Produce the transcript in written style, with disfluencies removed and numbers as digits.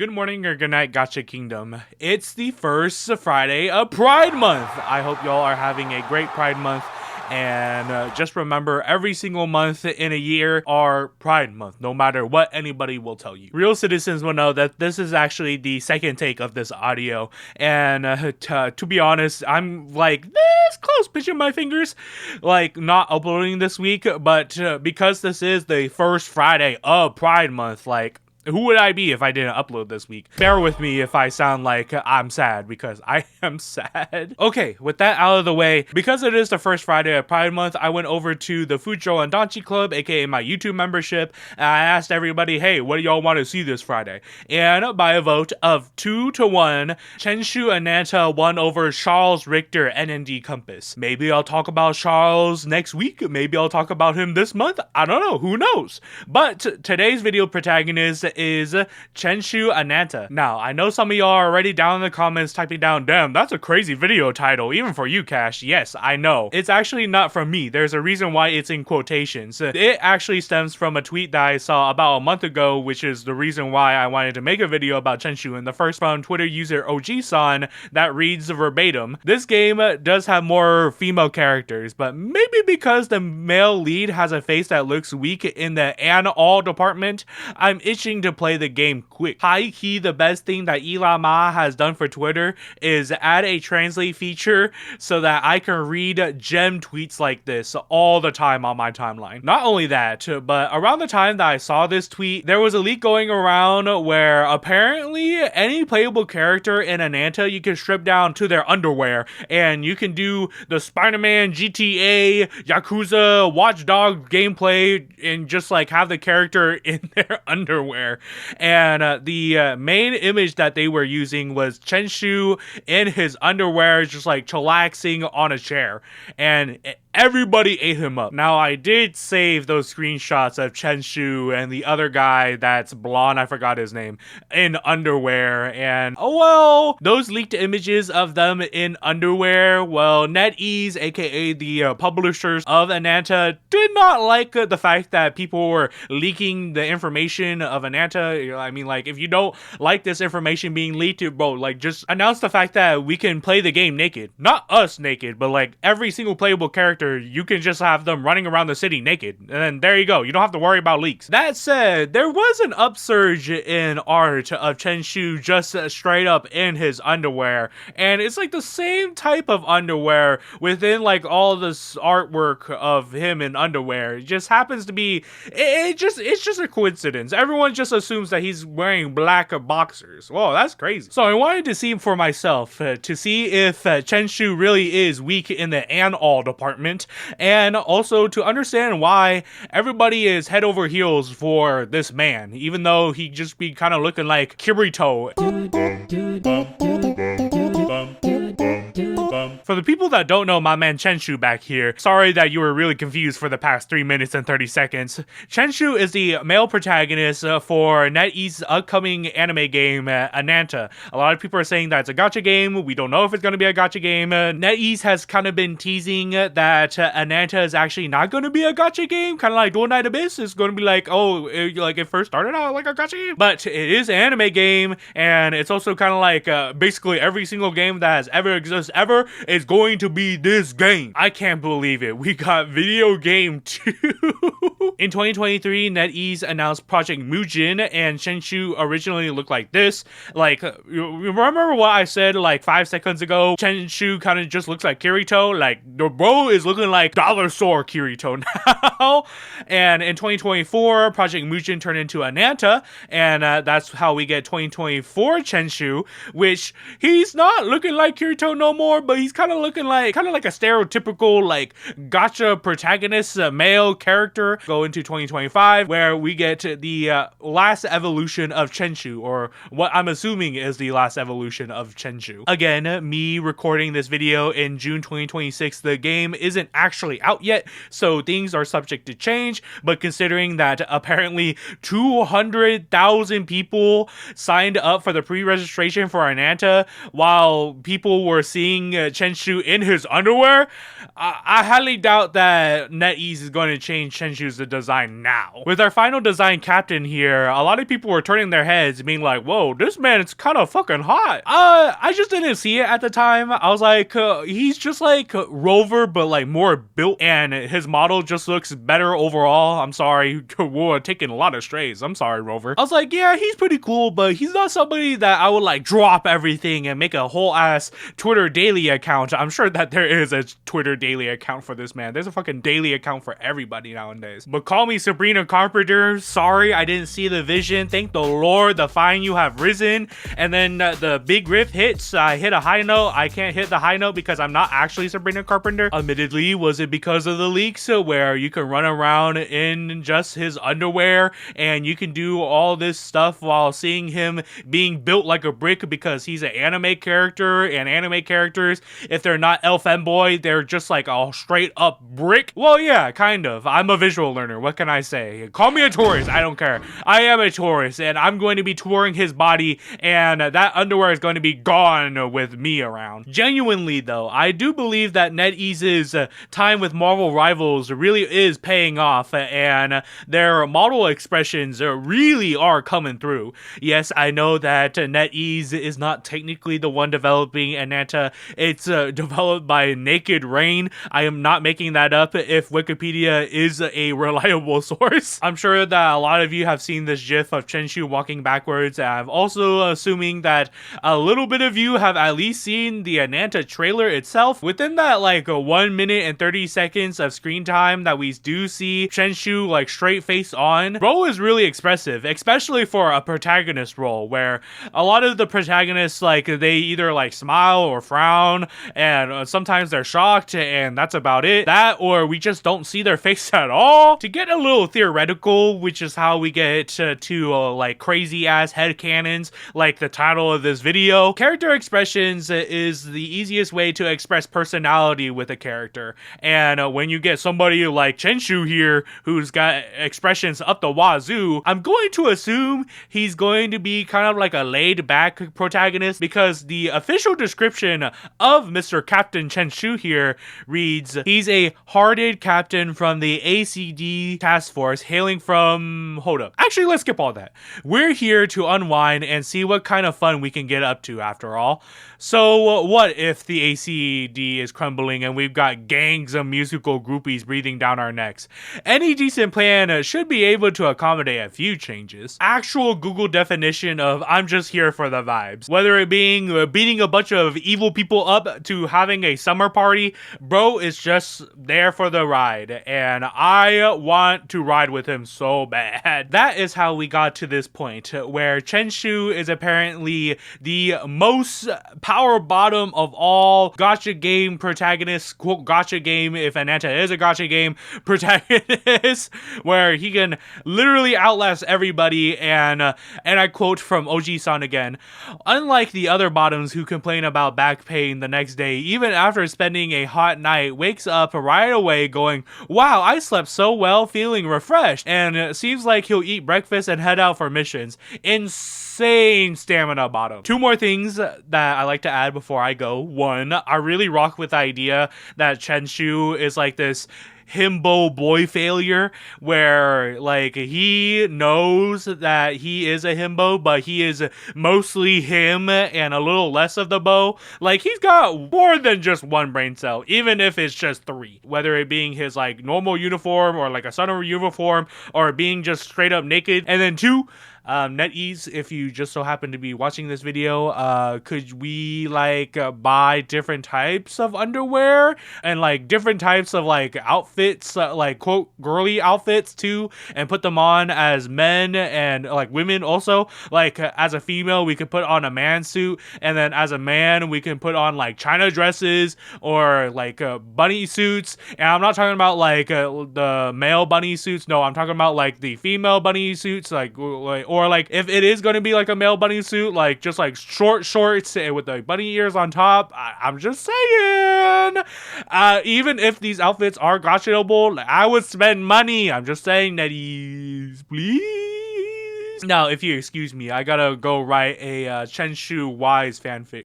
Good morning or good night, Gacha Kingdom. It's the first Friday of Pride Month. I hope y'all are having a great Pride Month. And just remember, every single month in a year are Pride Month, no matter what anybody will tell you. Real citizens will know that this is actually the second take of this audio. And to be honest, I'm like this close, pinching my fingers, like not uploading this week. But because this is the first Friday of Pride Month, like, who would I be if I didn't upload this week? Bear with me if I sound like I'm sad, because I am sad. Okay, with that out of the way, because it is the first Friday of Pride Month, I went over to the Fujo and Danchi Club, aka my YouTube membership, and I asked everybody, hey, what do y'all want to see this Friday? And by a vote of 2-1, chenxiu Ananta won over Charles Richter NND Compass. Maybe I'll talk about Charles next week, maybe I'll talk about him this month, I don't know, who knows? But today's video protagonist is chenxiu Ananta. Now, I know some of y'all are already down in the comments typing down, damn, that's a crazy video title, even for you, Cash. Yes, I know. It's actually not from me. There's a reason why it's in quotations. It actually stems from a tweet that I saw about a month ago, which is the reason why I wanted to make a video about chenxiu, and the first from Twitter user OG-san that reads verbatim. This game does have more female characters, but maybe because the male lead has a face that looks weak in the and all department, I'm itching to play the game quick. High key, the best thing that Elon Musk has done for Twitter is add a translate feature so that I can read gem tweets like this all the time on my timeline. Not only that, but around the time that I saw this tweet, there was a leak going around where apparently any playable character in Ananta you can strip down to their underwear, and you can do the Spider-Man, GTA, Yakuza, Watch Dogs gameplay and just like have the character in their underwear. And the main image that they were using was chenxiu in his underwear, just like chillaxing on a chair, and everybody ate him up. Now, I did save those screenshots of chenxiu and the other guy that's blonde, I forgot his name, in underwear, and oh well, those leaked images of them in underwear, well, NetEase, aka the publishers of Ananta, did not like the fact that people were leaking the information of Ananta. I mean, like, if you don't like this information being leaked, bro, like, just announce the fact that we can play the game naked. Not us naked, but like every single playable character, you can just have them running around the city naked, and then there you go. You don't have to worry about leaks. That said, there was an upsurge in art of chenxiu just straight up in his underwear, and it's like the same type of underwear within like all this artwork of him in underwear. It just happens to be, it's just a coincidence. Everyone just assumes that he's wearing black boxers. Whoa, that's crazy. So I wanted to see for myself to see if chenxiu really is weak in the and all department, and also to understand why everybody is head over heels for this man, even though he just be kind of looking like Kirito. For the people that don't know my man chenxiu back here, sorry that you were really confused for the past 3 minutes and 30 seconds. Chenxiu is the male protagonist for NetEase's upcoming anime game, Ananta. A lot of people are saying that it's a gacha game. We don't know if it's going to be a gacha game. NetEase has kind of been teasing that Ananta is actually not going to be a gacha game, kind of like Dual Night Abyss is going to be like, oh, like it first started out like a gacha game, but it is an anime game, and it's also kind of like basically every single game that has ever existed ever is going to be this game. I can't believe it. We got video game 2. In 2023, NetEase announced Project Mugen, and chenxiu originally looked like this. Like, you remember what I said like 5 seconds ago? Chenxiu kind of just looks like Kirito. Like, the bro is looking like Dollar Store Kirito now. And in 2024, Project Mugen turned into Ananta, and that's how we get 2024 chenxiu, which he's not looking like Kirito no more, but he's kind of looking like a stereotypical like gacha protagonist male character. Go into 2025 where we get the last evolution of chenxiu, or what I'm assuming is the last evolution of chenxiu. Again, me recording this video in June 2026, the game isn't actually out yet, so things are subject to change, but considering that apparently 200,000 people signed up for the pre-registration for Ananta while people were seeing chenxiu in his underwear, I highly doubt that NetEase is going to change chenxiu's the design now. With our final design captain here, a lot of people were turning their heads being like, whoa, this man is kind of fucking hot. I just didn't see it at the time. I was like, he's just like Rover, but like more built, and his model just looks better overall. I'm sorry, we're taking a lot of strays. I'm sorry, Rover. I was like, yeah, he's pretty cool, but he's not somebody that I would like drop everything and make a whole ass Twitter daily account. I'm sure that there is a Twitter daily account for this man. There's a fucking daily account for everybody nowadays. But call me Sabrina Carpenter. Sorry, I didn't see the vision. Thank the Lord, the fine you have risen. And then the big riff hits. I hit a high note. I can't hit the high note because I'm not actually Sabrina Carpenter. Admittedly, was it because of the leaks where you can run around in just his underwear and you can do all this stuff while seeing him being built like a brick because he's an anime character, and anime characters, if they're not elf femboy, they're just like a straight up brick? Well, yeah, kind of. I'm a visual learner. What can I say? Call me a tourist. I don't care. I am a tourist, and I'm going to be touring his body, and that underwear is going to be gone with me around. Genuinely, though, I do believe that NetEase's time with Marvel Rivals really is paying off, and their model expressions really are coming through. Yes, I know that NetEase is not technically the one developing Ananta. It's developed by Naked Rain. I am not making that up if Wikipedia is a reliable source. I'm sure that a lot of you have seen this gif of chenxiu walking backwards, and I'm also assuming that a little bit of you have at least seen the Ananta trailer itself. Within that like 1 minute and 30 seconds of screen time that we do see chenxiu like straight face on, bro is really expressive, especially for a protagonist role where a lot of the protagonists, like, they either like smile or frown, and sometimes they're shocked, and that's about it. That, or we just don't see their face at all. To get a little theoretical, which is how we get to like crazy ass headcanons like the title of this video, character expressions is the easiest way to express personality with a character. And when you get somebody like chenxiu here who's got expressions up the wazoo, I'm going to assume he's going to be kind of like a laid back protagonist, because the official description of Mr. Captain Chenxiu here reads, he's a hearted captain from the ACD task force hailing from... Hold up. Actually, let's skip all that. We're here to unwind and see what kind of fun we can get up to after all. So what if the ACD is crumbling and we've got gangs of musical groupies breathing down our necks? Any decent plan should be able to accommodate a few changes. Actual Google definition of I'm just here for the vibes. Whether it being beating a bunch of evil people up to having a summer party, bro is just there for the ride, and I want to ride with him so bad. That is how we got to this point where chenxiu is apparently the most power bottom of all gacha game protagonists, quote gacha game if Ananta is a gacha game protagonist, where he can literally outlast everybody, and I quote from OG-san again, unlike the other bottoms who complain about back pain the next day, even after spending a hot night, wakes up right away going, wow, I slept so well, feeling refreshed, and it seems like he'll eat breakfast and head out for missions. Insane stamina bottom. Two more things that I like to add before I go. One, I really rock with the idea that chenxiu is like this himbo boy failure, where like he knows that he is a himbo, but he is mostly him and a little less of the bow. Like, he's got more than just one brain cell, even if it's just 3, whether it being his like normal uniform or like a summer uniform, or being just straight up naked. And then 2, NetEase, if you just so happen to be watching this video, could we like buy different types of underwear and like different types of like outfits, like quote girly outfits too, and put them on as men and like women also? Like as a female we could put on a man suit, and then as a man we can put on like China dresses or like bunny suits. And I'm not talking about like the male bunny suits, no, I'm talking about like the female bunny suits, like or like if it is going to be like a male bunny suit, like just like short shorts with the bunny ears on top. I'm just saying, even if these outfits are gotchable, I would spend money. I'm just saying, NetEase, please. Now, if you excuse me, I gotta go write a chenxiu Wise fanfic.